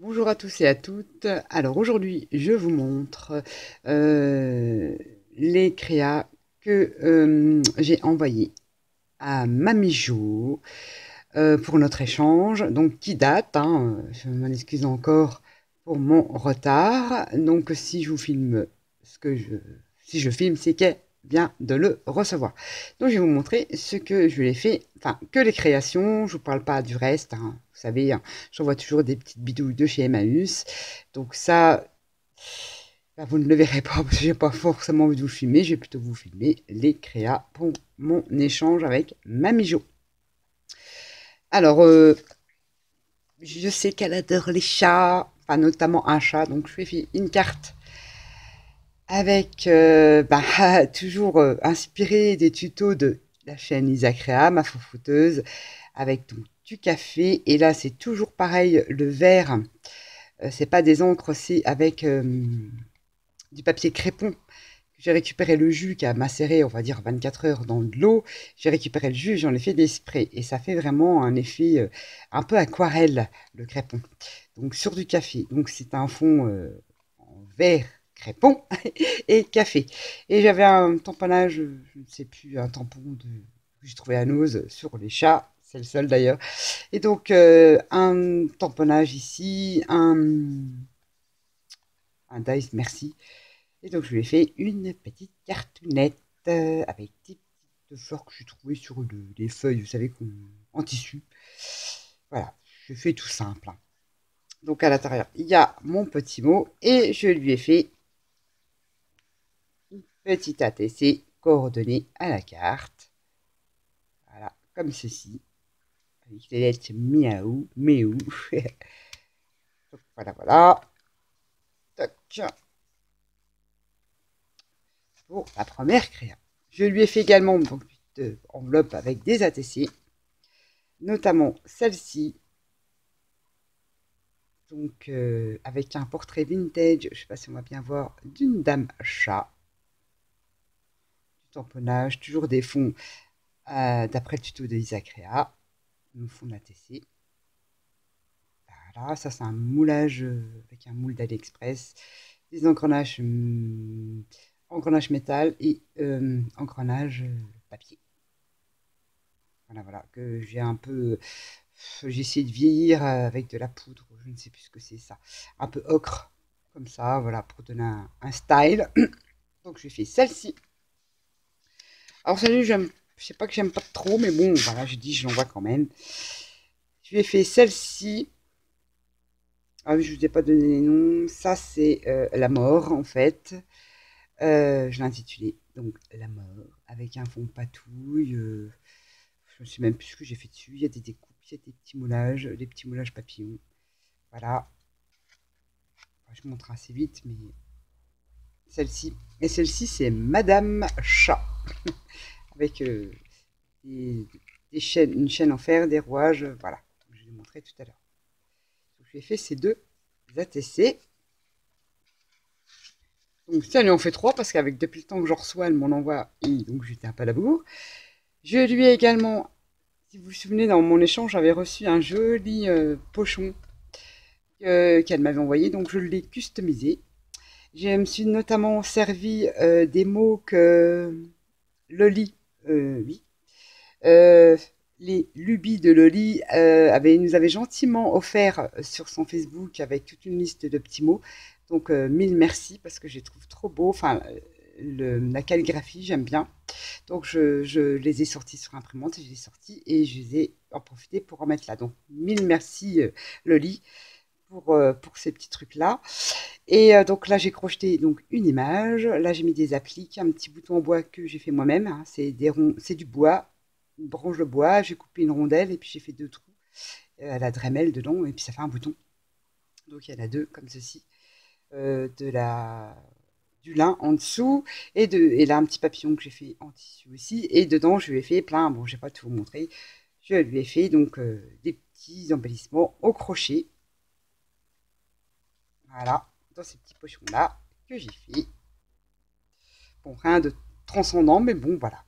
Bonjour à tous et à toutes. Alors aujourd'hui, je vous montre les créas que j'ai envoyées à Mamie Jo pour notre échange, donc qui date, hein, je m'en excuse encore pour mon retard. Donc si je vous filme si je filme, c'est qu'elle vient de le recevoir. Donc je vais vous montrer ce que je lui ai fait, enfin que les créations, je vous parle pas du reste, hein. Vous savez, hein, j'envoie toujours des petites bidouilles de chez Emmaüs. Donc ça, bah, vous ne le verrez pas parce que j'ai pas forcément envie de vous filmer, je vais plutôt vous filmer les créas pour mon échange avec Mamie Jo. Alors, je sais qu'elle adore les chats, enfin notamment un chat, donc je lui ai fait une carte avec toujours inspiré des tutos de la chaîne Isacréa, ma foufouteuse, avec donc du café. Et là, c'est toujours pareil, le verre, c'est pas des encres, c'est avec du papier crépon. J'ai récupéré le jus qui a macéré, on va dire 24 heures dans de l'eau. J'ai récupéré le jus, j'en ai fait des sprays. Et ça fait vraiment un effet un peu aquarelle, le crépon. Donc sur du café. Donc c'est un fond en verre crépon et café. Et j'avais un tamponnage, je ne sais plus, un tampon que j'ai trouvé à Nose sur les chats. C'est le seul d'ailleurs. Et donc un tamponnage ici, un Dice Merci. Et donc, je lui ai fait une petite cartoonette avec des petites fleurs que j'ai trouvées sur les feuilles, vous savez, en tissu. Voilà, je fais tout simple, hein. Donc, à l'intérieur, il y a mon petit mot et je lui ai fait une petite ATC coordonnée à la carte. Voilà, comme ceci, avec les lettres miaou, méou. Donc, voilà, voilà. Toc, pour la première créa. Je lui ai fait également donc, une enveloppe avec des ATC, notamment celle-ci, donc avec un portrait vintage, je ne sais pas si on va bien voir, d'une dame chat, du tamponnage, toujours des fonds d'après le tuto de Isacréa, le fond de la TC. Voilà, ça c'est un moulage avec un moule d'AliExpress, des engrenages métal et engrenages papier. Voilà, voilà, que j'ai un peu, j'ai essayé de vieillir avec de la poudre, je ne sais plus ce que c'est ça, un peu ocre, comme ça, voilà, pour donner un style. Donc j'ai fait celle-ci. Alors celle-ci, je sais pas que j'aime pas trop, mais bon, voilà, j'ai dit je l'envoie quand même. Je lui ai fait celle-ci. Ah oui, je vous ai pas donné les noms. Ça c'est la mort en fait. Je l'ai intitulé donc la mort avec un fond patouille. Je ne sais même plus ce que j'ai fait dessus. Il y a des découpes, il y a des petits moulages papillons. Voilà. Je montre assez vite, mais celle-ci. Et celle-ci, c'est Madame Chat. Avec une chaîne en fer, des rouages. Voilà. Je vais vous montrer tout à l'heure. Je lui ai fait ces deux ATC. Donc ça, lui en fait trois parce qu'avec depuis le temps que je reçois, elle m'en envoie. Et donc j'étais un peu à la bourre. Je lui ai également, si vous vous souvenez, dans mon échange, j'avais reçu un joli pochon qu'elle m'avait envoyé. Donc je l'ai customisé. Je me suis notamment servi des mots que Loli, oui, euh, les lubies de Loli nous avait gentiment offert sur son Facebook avec toute une liste de petits mots. Donc mille merci parce que je les trouve trop beaux. Enfin, la calligraphie, j'aime bien. Donc je les ai sortis sur imprimante, je les ai sortis et je les ai en profité pour en mettre là. Donc mille merci Loli pour ces petits trucs-là. Et donc là, j'ai crocheté donc une image. Là, j'ai mis des appliques, un petit bouton en bois que j'ai fait moi-même, hein. C'est c'est du bois, une branche de bois. J'ai coupé une rondelle et puis j'ai fait deux trous à la Dremel dedans et puis ça fait un bouton. Donc il y en a deux comme ceci, de du lin en dessous et là un petit papillon que j'ai fait en tissu aussi. Et dedans, je lui ai fait plein. Bon, je vais pas tout vous montrer. Je lui ai fait donc des petits embellissements au crochet. Voilà, dans ces petits pochons-là que j'ai fait. Bon, rien de transcendant, mais bon, voilà.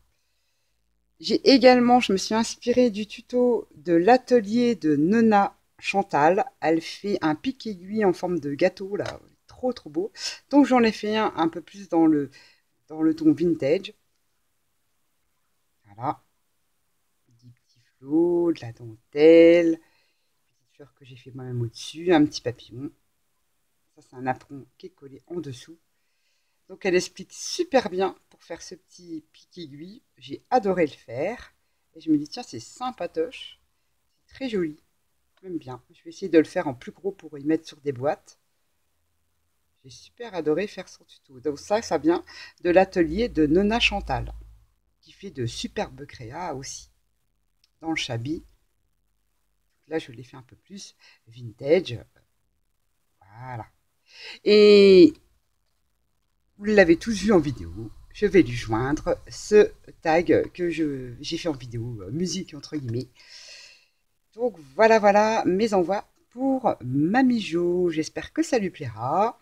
Je me suis inspirée du tuto de l'atelier de Nona Chantal. Elle fait un pic-aiguille en forme de gâteau, là, trop trop beau. Donc j'en ai fait un peu plus dans le ton vintage. Voilà, des petits flots, de la dentelle, petite fleur que j'ai fait moi-même au-dessus, un petit papillon. Ça, c'est un apron qui est collé en dessous. Donc elle explique super bien pour faire ce petit pic-aiguille. J'ai adoré le faire. Et je me dis, tiens, c'est sympatoche. C'est très joli. J'aime bien. Je vais essayer de le faire en plus gros pour y mettre sur des boîtes. J'ai super adoré faire son tuto. Donc ça vient de l'atelier de Nona Chantal, qui fait de superbes créas aussi. Dans le Chabi. Là, je l'ai fait un peu plus vintage. Voilà. Et vous l'avez tous vu en vidéo. Je vais lui joindre ce tag que j'ai fait en vidéo, musique entre guillemets. Donc voilà, voilà mes envois pour Mamie Jo. J'espère que ça lui plaira.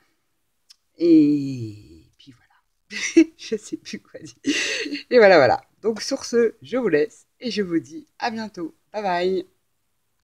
Et puis voilà. Je sais plus quoi dire. Et voilà, voilà. Donc sur ce, je vous laisse et je vous dis à bientôt. Bye bye.